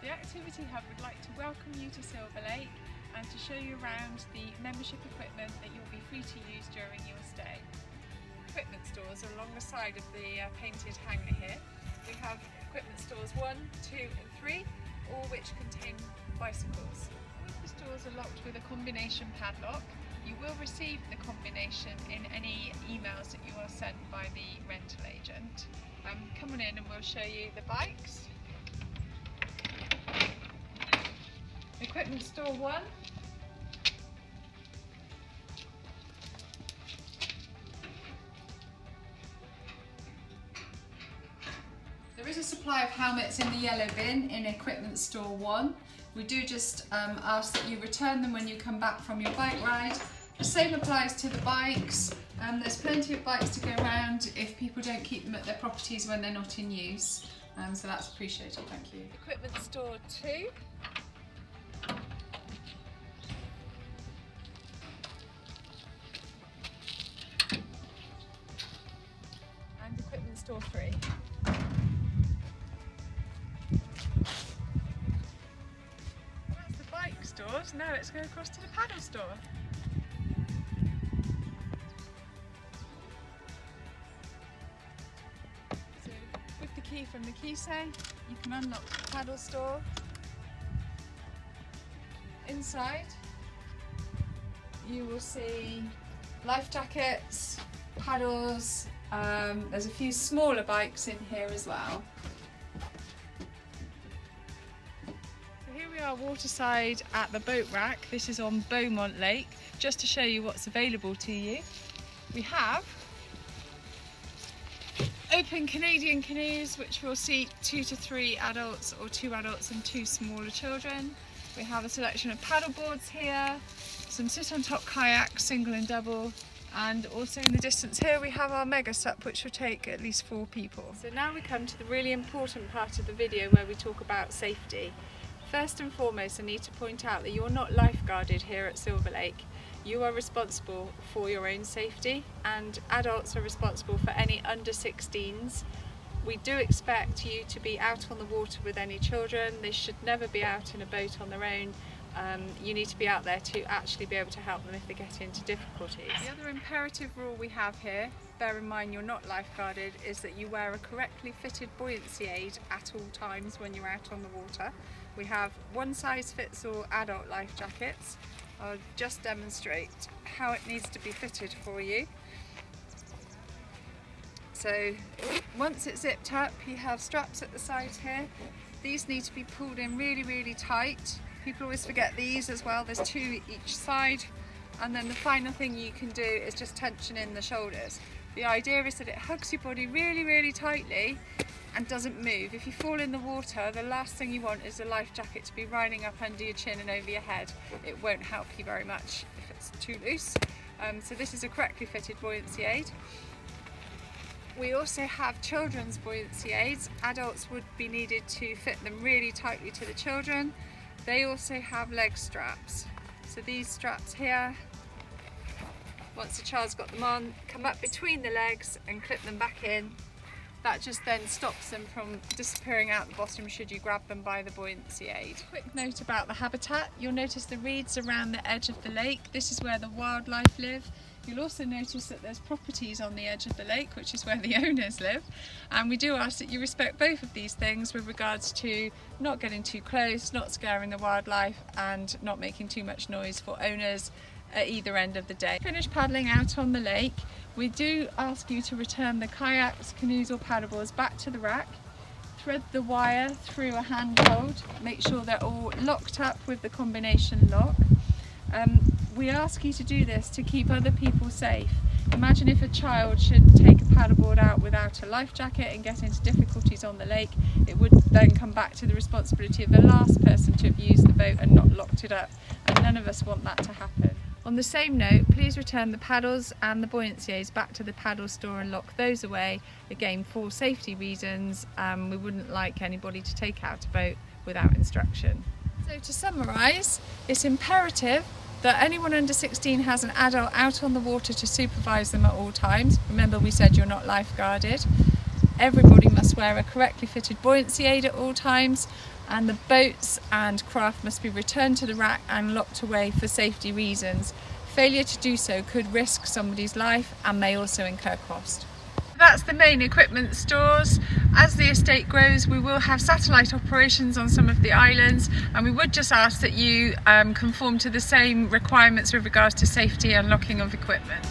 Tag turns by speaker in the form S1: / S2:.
S1: The Activity Hub would like to welcome you to Silverlake and to show you around the membership equipment that you'll be free to use during your stay. Equipment stores are along the side of the painted hangar here. We have equipment stores 1, 2 and 3, all which contain bicycles. All of the stores are locked with a combination padlock. You will receive the combination in any emails that you are sent by the rental agent. Come on in and we'll show you the bikes. Equipment store 1. There is a supply of helmets in the yellow bin in equipment store 1. We do just ask that you return them when you come back from your bike ride. The same applies to the bikes. There's plenty of bikes to go around if people don't keep them at their properties when they're not in use. So that's appreciated, thank you. Equipment store 2. And equipment store 3. That's the bike stores. Now let's go across to the paddle store. With the key from the key safe, you can unlock the paddle store. Inside, you will see life jackets, paddles. There's a few smaller bikes in here as well. So here we are waterside at the boat rack. This is on Beaumont Lake. Just to show you what's available to you, we have open Canadian canoes which will seat 2 to 3 adults or 2 adults and 2 smaller children. We have a selection of paddle boards here, some sit on top kayaks, single and double, and also in the distance here we have our mega sup which will take at least 4 people. So now we come to the really important part of the video where we talk about safety. First and foremost, I need to point out that you're not lifeguarded here at Silverlake. You are responsible for your own safety, and adults are responsible for any under 16s. We do expect you to be out on the water with any children. They should never be out in a boat on their own. You need to be out there to actually be able to help them if they get into difficulties. The other imperative rule we have here, bear in mind you're not lifeguarded, is that you wear a correctly fitted buoyancy aid at all times when you're out on the water. We have one size fits all adult life jackets. I'll just demonstrate how it needs to be fitted for you. So once it's zipped up, you have straps at the sides here. These need to be pulled in really tight. People always forget these as well. There's 2 each side. And then the final thing you can do is just tension in the shoulders. The idea is that it hugs your body really tightly and doesn't move. If you fall in the water, the last thing you want is the life jacket to be riding up under your chin and over your head. It won't help you very much if it's too loose. So this is a correctly fitted buoyancy aid. We also have children's buoyancy aids. Adults would be needed to fit them really tightly to the children. They also have leg straps. So these straps here, once the child's got them on, come up between the legs and clip them back in. That just then stops them from disappearing out the bottom should you grab them by the buoyancy aid. Quick note about the habitat. You'll notice the reeds around the edge of the lake. This is where the wildlife live. You'll also notice that there's properties on the edge of the lake, which is where the owners live. And we do ask that you respect both of these things with regards to not getting too close, not scaring the wildlife, and not making too much noise for owners at either end of the day. Finish paddling out on the lake, we do ask you to return the kayaks, canoes or paddleboards back to the rack. Thread the wire through a handhold, make sure they're all locked up with the combination lock. We ask you to do this to keep other people safe. Imagine if a child should take a paddleboard out without a life jacket and get into difficulties on the lake. It would then come back to the responsibility of the last person to have used the boat and not locked it up, and none of us want that to happen. On the same note, please return the paddles and the buoyancy aids back to the paddle store and lock those away, again for safety reasons. We wouldn't like anybody to take out a boat without instruction. So to summarise, it's imperative that anyone under 16 has an adult out on the water to supervise them at all times. Remember, we said you're not lifeguarded. Everybody must wear a correctly fitted buoyancy aid at all times, and the boats and craft must be returned to the wreck and locked away for safety reasons. Failure to do so could risk somebody's life and may also incur cost. That's the main equipment stores. As the estate grows, we will have satellite operations on some of the islands, and we would just ask that you conform to the same requirements with regards to safety and locking of equipment.